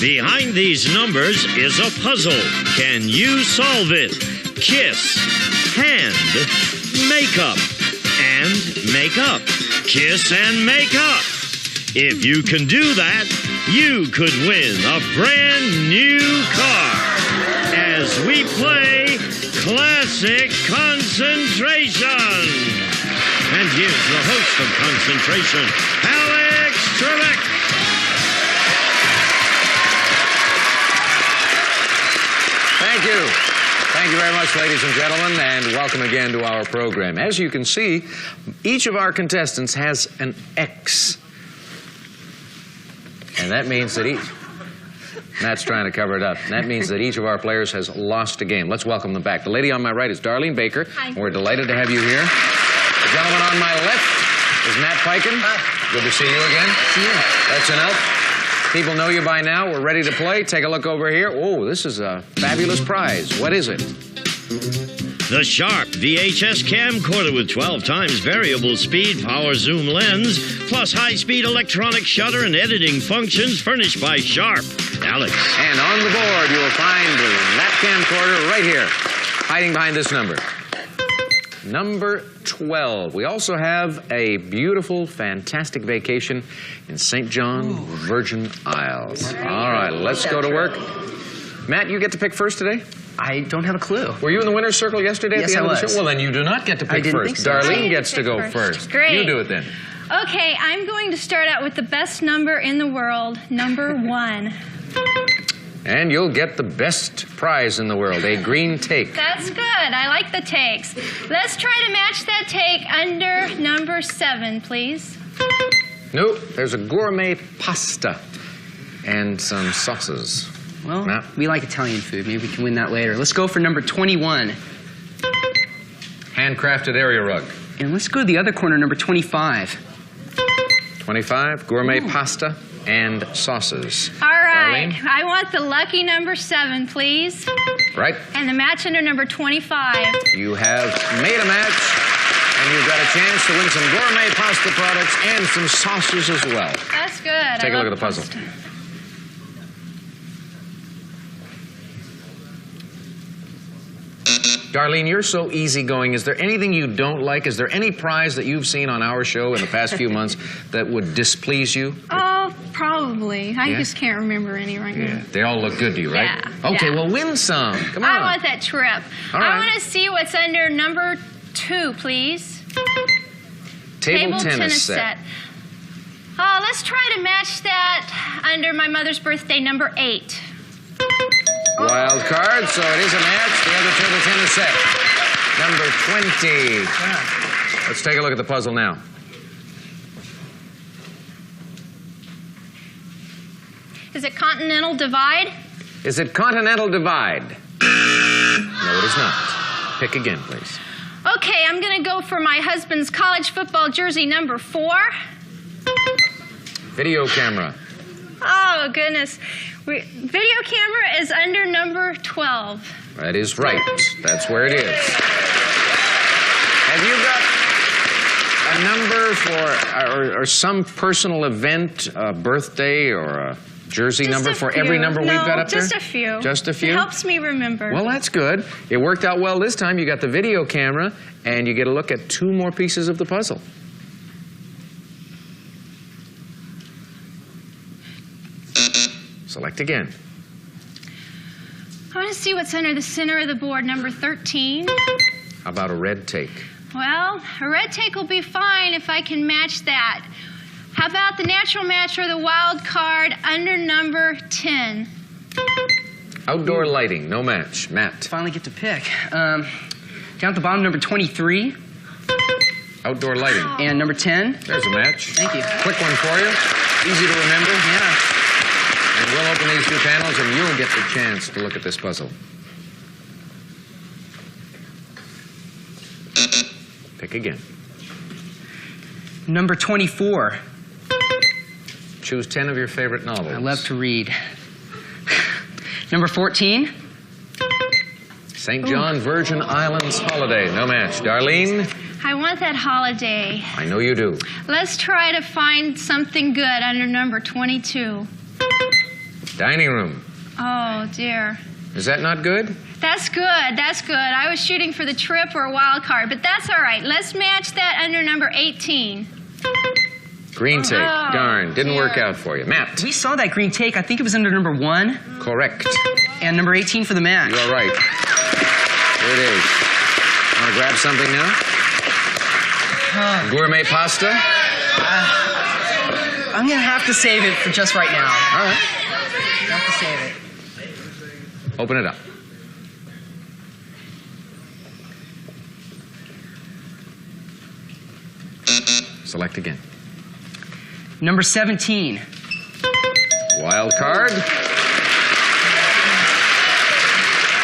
Behind these numbers is a puzzle. Can you solve it? Kiss, hand, makeup, and make up. Kiss and make up. If you can do that, you could win a brand new car as we play Classic Concentration. And here's the host of Concentration, Alex Trebek. Thank you. Thank you very much, ladies and gentlemen, and welcome again to our program. As you can see, each of our contestants has an X. And that means that Matt's trying to cover it up. And that means that each of our players has lost a game. Let's welcome them back. The lady on my right is Darlene Baker. Hi. We're delighted to have you here. The gentleman on my left is Matt Peiken. Good to see you again. See you. That's enough. People know you by now. We're ready to play. Take a look over here. Oh, this is a fabulous prize. What is it? The Sharp VHS camcorder with 12 times variable speed power zoom lens, plus high-speed electronic shutter and editing functions furnished by Sharp. Alex. And on the board, you will find that camcorder right here, hiding behind this number. Number 12. We also have a beautiful, fantastic vacation in St. John, Virgin Isles. All right, let's go to work. Matt, you get to pick first today? I don't have a clue. Were you in the winner's circle yesterday at Yes, the end I of the was. show? Well, then you do not get to pick didn't first. think so. Darlene I gets to pick go first. Great. You do it then. Okay, I'm going to start out with the best number in the world, number 1. And you'll get the best prize in the world, a green take. That's good. I like the takes. Let's try to match that take under number 7, please. No, there's a gourmet pasta and some sauces. Well, Matt? we like Italian food. Maybe we can win that later. Let's go for number 21. Handcrafted area rug. And let's go to the other corner, number 25. 25, gourmet pasta and sauces. All right. Darlene? I want the lucky number 7, please. Right. And the match under number 25. You have made a match, and you've got a chance to win some gourmet pasta products and some sauces as well. That's good. Take a I look love at the puzzle. pasta. Darlene, you're so easygoing. Is there anything you don't like? Is there any prize that you've seen on our show in the past few months that would displease you? Oh, probably. I Yeah? just can't remember any right now. They all look good to you, right? Yeah, Okay, yeah. well, win some. Come on. I want that trip. All right. I want to see what's under number 2, please. Table tennis set. Oh, let's try to match that under my mother's birthday, number 8. Wild card, so it is a match. The other table tennis set. Number 20. Let's take a look at the puzzle now. Is it Continental Divide? Is it Continental Divide? No, it is not. Pick again, please. Okay, I'm going to go for my husband's college football jersey, number 4. Video camera. Oh, goodness. Video camera is under number 12. That is right. That's where it is. Have you got a number for or some personal event, a birthday or a jersey Just number a for few. every number we've got up there? Just a few. Just a few? It helps me remember. Well, that's good. It worked out well this time. You got the video camera, and you get a look at 2 more pieces of the puzzle. Select again. I want to see what's under the center of the board, number 13. How about a red take? Well, a red take will be fine if I can match that. How about the natural match or the wild card under number 10? Outdoor lighting, no match. Matt. Finally get to pick. Down at the bottom, number 23. Outdoor lighting. And number 10. There's a match. Thank you. Quick one for you. Easy to remember. Yeah. And we'll open these 2 panels, and you'll get the chance to look at this puzzle. Pick again. Number 24. Choose 10 of your favorite novels. I love to read. Number 14. St. John Virgin Islands Holiday. No match. Darlene? I want that holiday. I know you do. Let's try to find something good under number 22. Dining room. Oh, dear. Is that not good? That's good. That's good. I was shooting for the trip or a wild card, but that's all right. Let's match that under number 18. Green take. Oh, Darn. Didn't work dear. out for you. Matt. We saw that green take. I think it was under number 1 Correct. and number 18 for the match. You are right. Here it is. Want to grab something now? Gourmet pasta? I'm going to have to save it for just right now. All right. I have to save it. Open it up. Select again. Number 17. Wild card.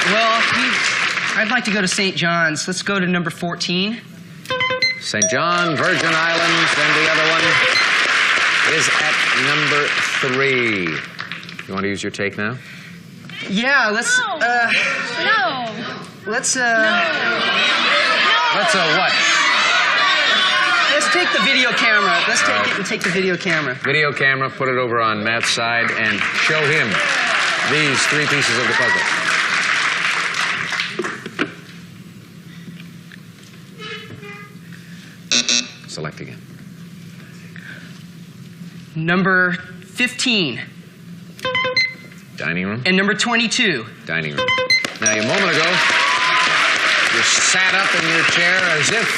Well, I'd like to go to St. John's. Let's go to number 14. St. John, Virgin Islands, and the other one is at number 3. You want to use your take now? Yeah, let's, No. let's, Let's what? let's take the video camera. Let's take it and take the video camera. Video camera, put it over on Matt's side, and show him these 3 pieces of the puzzle. Select again. Number 15 Dining room. and number 22. Dining room. Now, a moment ago, you sat up in your chair as if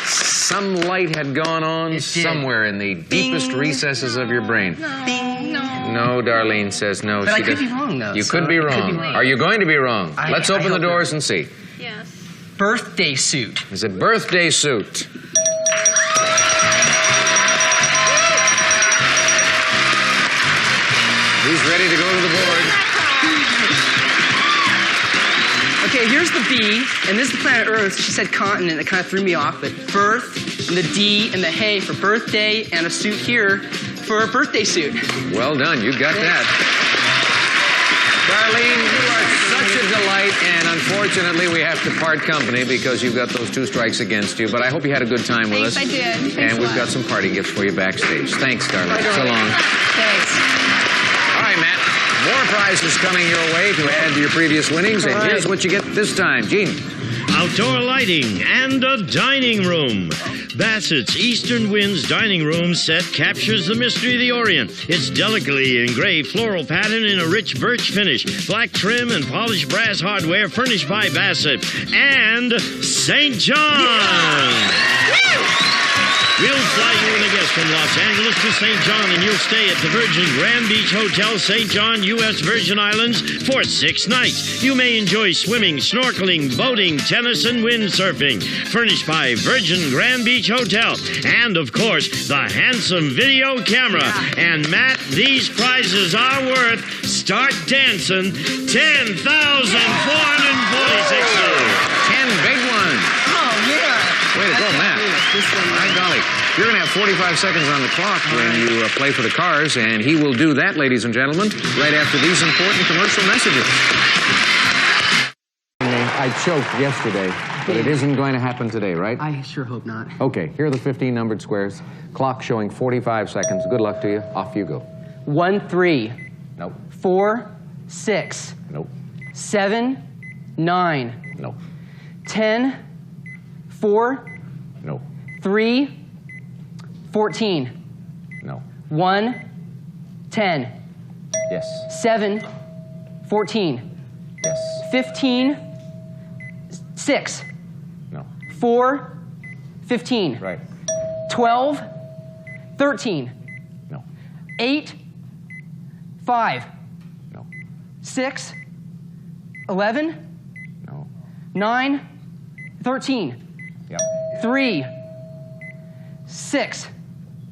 some light had gone on It did. somewhere in the deepest recesses of your brain. Bing. No, Darlene says no. But I She could does- be wrong, though. You so could be it wrong. Are you going to be wrong? Let's I open the hope doors not. and see. Yes. Birthday suit. Is it birthday suit? He's ready to go to the board. Okay, here's the B, and this is the planet Earth. She said continent. It kind of threw me off, but birth, and the D, and the hay for birthday, and a suit here for a birthday suit. Well done. You got that. Darlene, you are such a delight, and unfortunately we have to part company because you've got those 2 strikes against you, but I hope you had a good time with us. Thanks, I did. Thanks And a we've lot. got some party gifts for you backstage. Thanks, Darlene. So long. Thanks. All right, Matt. More prizes coming your way to add to your previous winnings, and All right. here's what you get this time. Gene. Outdoor lighting and a dining room. Bassett's Eastern Winds dining room set captures the mystery of the Orient. Its delicately engraved floral pattern in a rich birch finish, black trim and polished brass hardware furnished by Bassett and St. John. We'll fly you and a guest from Los Angeles to St. John, and you'll stay at the Virgin Grand Beach Hotel, St. John, U.S. Virgin Islands, for 6 nights. You may enjoy swimming, snorkeling, boating, tennis, and windsurfing. Furnished by Virgin Grand Beach Hotel. And, of course, the handsome video camera. And, Matt, these prizes are worth, start dancing, $10,446. 10 big ones. Oh, yeah. Way to go, Matt. My golly. You're going to have 45 seconds on the clock when you play for the cars, and he will do that, ladies and gentlemen, right after these important commercial messages. I choked yesterday, but it isn't going to happen today, right? I sure hope not. Okay, here are the 15 numbered squares. Clock showing 45 seconds. Good luck to you. Off you go. 1, 3, Nope. 4, 6, Nope. 7, 9, Nope. 10, 4, Nope. 3, 14, No. 1, 10, Yes. 7, 14, Yes. 15, 6, No. 4, 15, Right. 12, 13, No. 8, 5, No. 6, 11, No. 9, 13, Yep. 3, 6,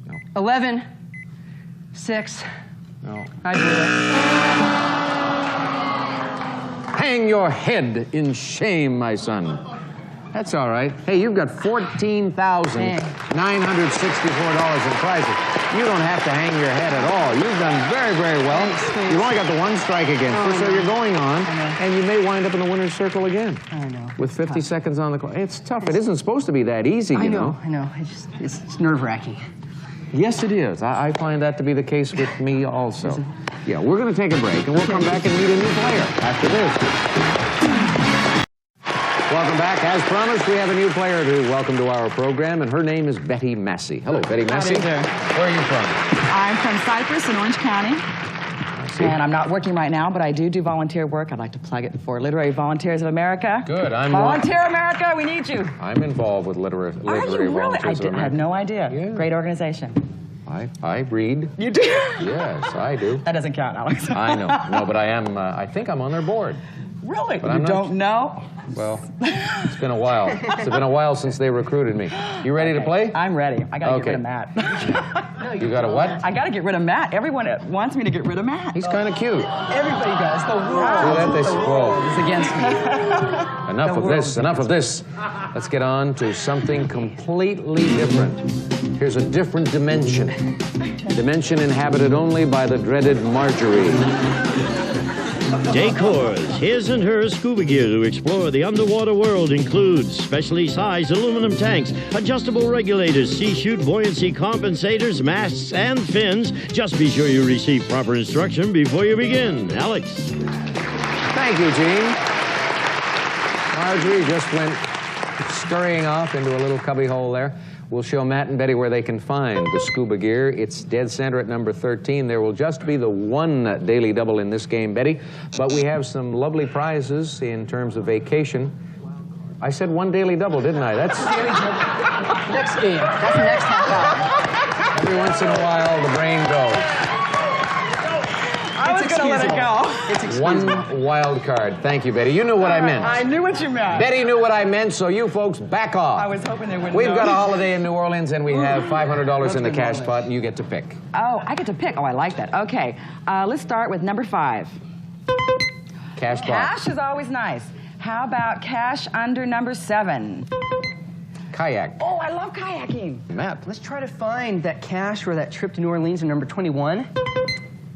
No. 11, 6. No. I blew it. Hang your head in shame, my son. That's all right. Hey, you've got $14,964 in prizes. You don't have to hang your head at all. You've done very, very well. Thanks. You've only got the 1 strike against you, so you're going on, I know. and you may wind up in the winner's circle again. I know. With 50 seconds on the clock. It's tough. It isn't supposed to be that easy, you know. I know. It's nerve-wracking. Yes, it is. I find that to be the case with me also. Yeah, we're going to take a break, and we'll come back and meet a new player after this. Welcome back. As promised, we have a new player to welcome to our program, and her name is Betty Massey. Hello, Betty Massey. Where are you from? I'm from Cypress in Orange County. And I'm not working right now, but I do volunteer work. I'd like to plug it for Literary Volunteers of America. Good. Volunteer America, we need you. I'm involved with Literary Volunteers of America. I had no idea. Yeah. Great organization. I read. You do? Yes, I do. That doesn't count, Alex. I know. No, but I am, I think I'm on their board. Really? But you don't know? Well, it's been a while. It's been a while since they recruited me. You ready to play? I'm ready. I got to get rid of Matt. You got to what? I got to get rid of Matt. Everyone wants me to get rid of Matt. He's kind of cute. Everybody does. The world. See that? They world is against me. Enough of this. Enough of this. Let's get on to something completely different. Here's a different dimension. Dimension inhabited only by the dreaded Marjorie. Decors, his and her scuba gear to explore the underwater world includes specially sized aluminum tanks, adjustable regulators, sea chute buoyancy compensators, masts, and fins. Just be sure you receive proper instruction before you begin. Alex. Thank you, Gene. Marjorie just went scurrying off into a little cubby hole there. We'll show Matt and Betty where they can find the scuba gear. It's dead center at number 13. There will just be the one daily double in this game, Betty. But we have some lovely prizes in terms of vacation. I said one daily double, didn't I? That's Next game. That's the next half hour. every once in a while the brain goes. I was going to let it go. It's One wild card. Thank you, Betty. You knew what I meant. I knew what you meant. Betty knew what I meant, so you folks back off. I was hoping they wouldn't We've know. got a holiday in New Orleans, and we have $500 in the cash pot, and you get to pick. Oh, I get to pick. Oh, I like that. Okay. Let's start with number 5. Cash pot. Cash is always nice. How about cash under number 7? Kayak. Oh, I love kayaking. Matt. Let's try to find that cash for that trip to New Orleans in number 21.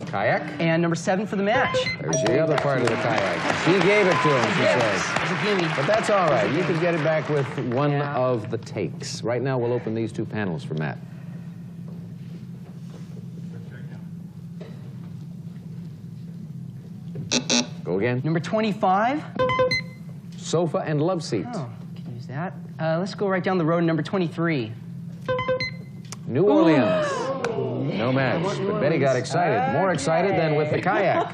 Kayak. And number 7 for the match. There's the other part of the kayak. She gave it to him, she says. It's a gimme. But that's all right. You can get it back with one of the takes. Right now, we'll open these two panels for Matt. Go again. Number 25. Sofa and love seat. Oh, can use that. Let's go right down the road, number 23. New Orleans. No match. But Betty got excited. More excited than with the kayak.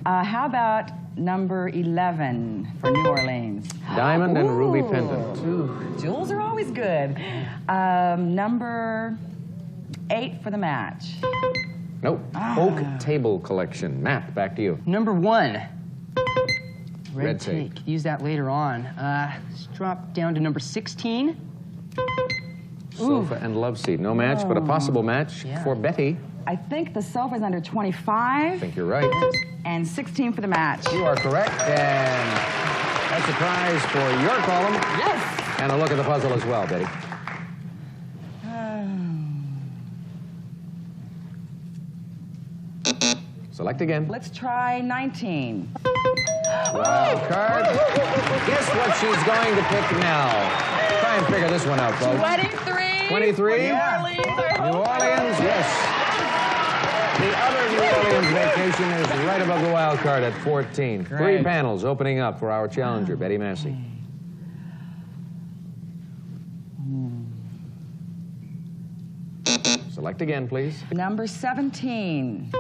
How about number 11 for New Orleans? Diamond and ruby pendant. Ooh, jewels are always good. Number 8 for the match. Nope. Oak table collection. Matt, back to you. Number 1. Red tape. Use that later on. Let's drop down to number 16. Sofa and love seat. No match, but a possible match for Betty. I think the sofa's under I 25 think you're right. and 16 for the match. You are correct, and that's a prize for your column. Yes. And a look at the puzzle as well, Betty. Select again. Let's try 19. Wild card. Guess what she's going to pick now? Try and figure this one out, folks. 23. 23? Yeah. New Orleans, yes. The other New Orleans vacation is right above the wild card at 14. Great. 3 panels opening up for our challenger, Betty Massey. Select again, please. Number 17.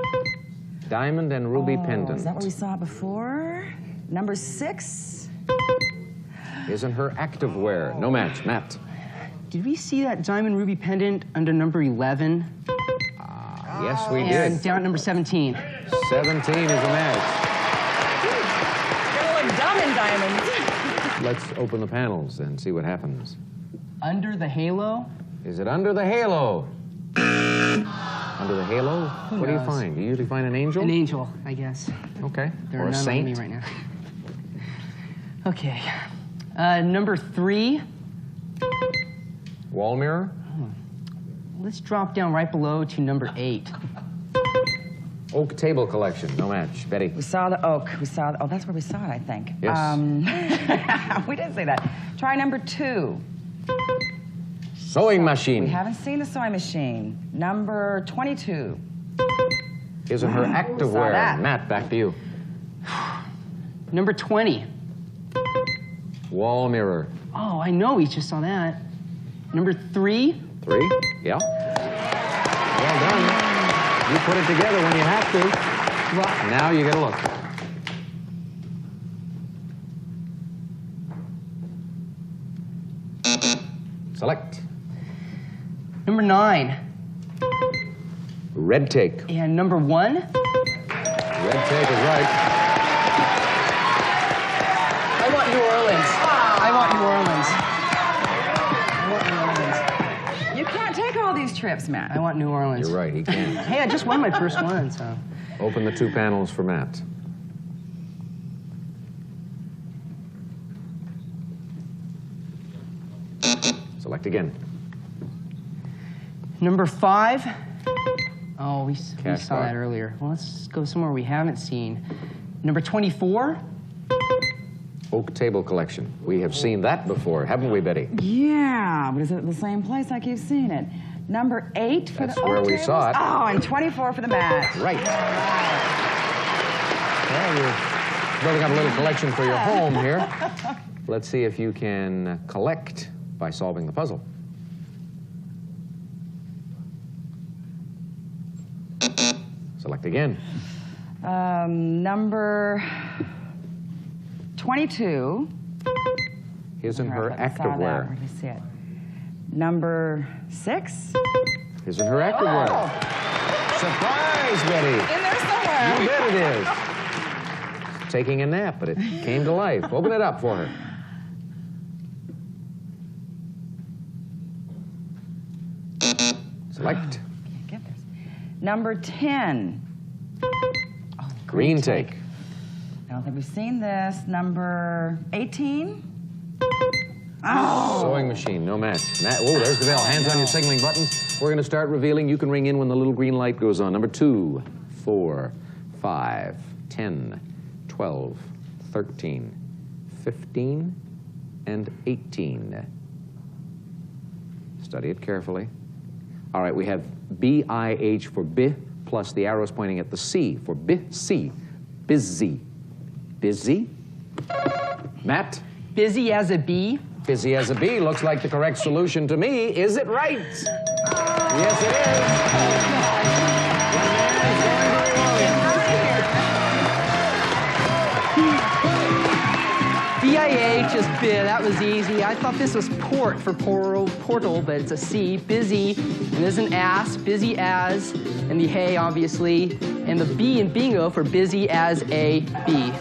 Diamond and ruby pendant. Is that what we saw before? Number 6. Isn't her activewear. No match. Matt. Did we see that diamond ruby pendant under number 11? Yes, we And did. down at number 17. 17 is a match. You're like dumb in diamonds. Let's open the panels and see what happens. Under the halo? Is it under the halo? Under the halo? What do you knows? find? You usually find an angel? An angel, I guess. Okay. There Or are a none saint? on me right now. Okay. Number 3. Wall mirror? Let's drop down right below to number 8. Oak table collection. No match. Betty. We saw the oak. We saw the, oh, that's where we saw it, I think. Yes. We did say that. Try number 2. Sewing machine. We haven't seen the sewing machine. Number 22. His and her activewear. that. Matt, back to you. Number 20. Wall mirror. Oh, I know, we just saw that. Number 3. 3? Yeah. Well done. You put it together when you have to. Well, Now you get a look. Select. number 9. Red take. And number 1. Red take is right. I want New Orleans. I want New Orleans. I want New Orleans. You can't take all these trips, Matt. I want New Orleans. You're right, he can. Hey, I just won my first one, so. Open the 2 panels for Matt. Select again. Number 5. Oh, we Cash saw bar. that earlier. Well, let's go somewhere we haven't seen. Number 24. Oak table collection. We have seen that before, haven't we, Betty? Yeah, but is it the same place I keep seeing it? Number 8 for That's the where oak we tables? saw it. Oh, and 24 for the mat. Right. Well, you're building up a little collection for your home here. Let's see if you can collect by solving the puzzle. Select again. Number 22. His and her All right, I saw that. Where activewear. do you see it? Number 6. His and her activewear. Surprise, Betty. In there somewhere. You bet it is. Taking a nap, but it came to life. Open it up for her. Select. Can't get this. Number 10. Oh, Green take. I don't think we've seen this. Number 18. Oh. Sewing machine, no match. Oh, there's the bell. Hands on your signaling buttons. We're going to start revealing. You can ring in when the little green light goes on. Number 2, 4, 5, 10, 12, 13, 15, and 18. Study it carefully. All right, we have B-I-H for B, plus the arrows pointing at the C for B-C. Busy. Busy? Matt? Busy as a bee. Busy as a bee looks like the correct solution to me. Is it right? Yes, B-I-H is bit. That was easy. I thought this was port for portal, but it's a C. Busy, and there's an ass, busy as, and the hey, obviously, and the B in bingo for busy as a bee.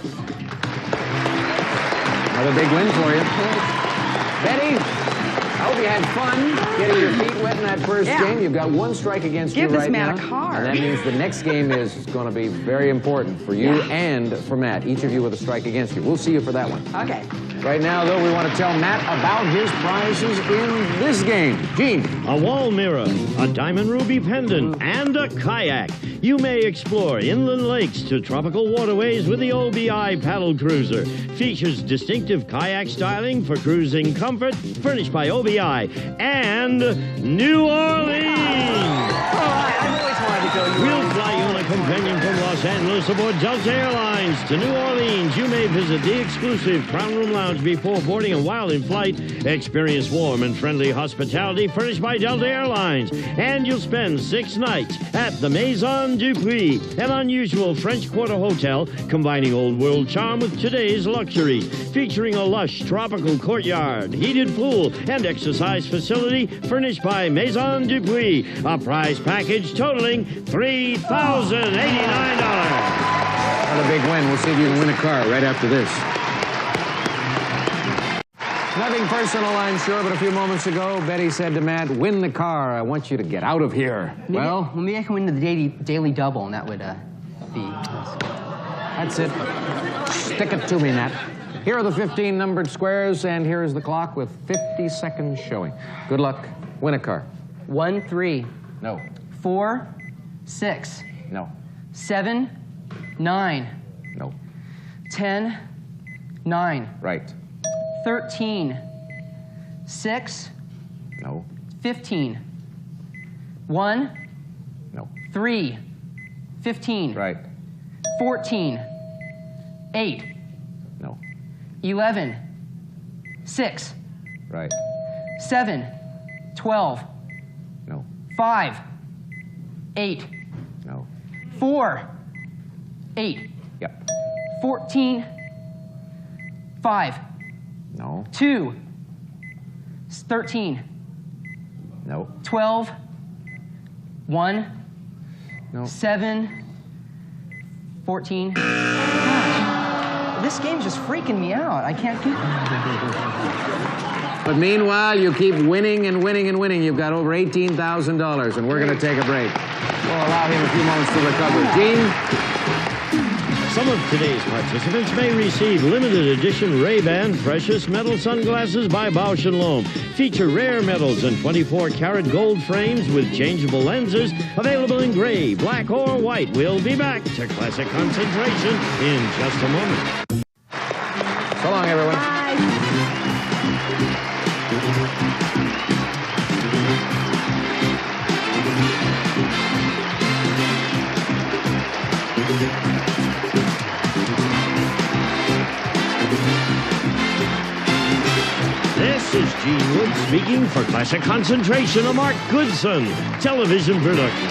Another big win for you. Betty, I hope you had fun getting your feet wet in that first game. You've got 1 strike against you Give this right man now. a card. And that means the next game is going to be very important for you and for Matt, each of you with a strike against you. We'll see you for that one. Okay. Right now, though, we want to tell Matt about his prizes in this game. Gene. A wall mirror, a diamond ruby pendant, and a kayak. You may explore inland lakes to tropical waterways with the OBI paddle cruiser. Features distinctive kayak styling for cruising comfort, furnished by OBI. And New Orleans! I've always wanted to go We'll fly you on a companion from Los Angeles aboard Delta Airlines to New Orleans. You may visit the exclusive Crown Room Lounge before boarding, and while in flight, experience warm and friendly hospitality furnished by Delta Airlines. And you'll spend 6 nights at the Maison Dupuis, an unusual French Quarter hotel combining old world charm with today's luxuries, featuring a lush tropical courtyard, heated pool, and exercise facility furnished by Maison Dupuis. A prize package totaling $3,089. Another big win. We'll see if you can win a car right after this. Nothing personal, I'm sure, but a few moments ago, Betty said to Matt, win the car. I want you to get out of here. Maybe I can win the daily double, and that would be... That's it. Stick it to me, Matt. Here are the 15 numbered squares, and here is the clock with 50 seconds showing. Good luck. Win a car. 1, 3, No. 4, 6, No. 7, 9, No. 10, 9, Right. 13, 6, No. 15, 1, No. 3, 15. Right. 14. 8. No. 11. 6. Right. 7. 12. No. 5. 8. No. 4. 8. Yep. 14. 5. No. 2. 13. No. 12. 1. No. 7. 14. Gosh, this game's just freaking me out. I can't keep. But meanwhile, you keep winning and winning and winning. You've got over $18,000, and we're going to take a break. We'll allow him a few moments to recover. Gene? Some of today's participants may receive limited edition Ray-Ban precious metal sunglasses by Bausch & Lomb. Feature rare metals and 24-karat gold frames with changeable lenses, available in gray, black, or white. We'll be back to Classic Concentration in just a moment. So long, everyone. This is Gene Wood speaking for Classic Concentration, a Mark Goodson television production.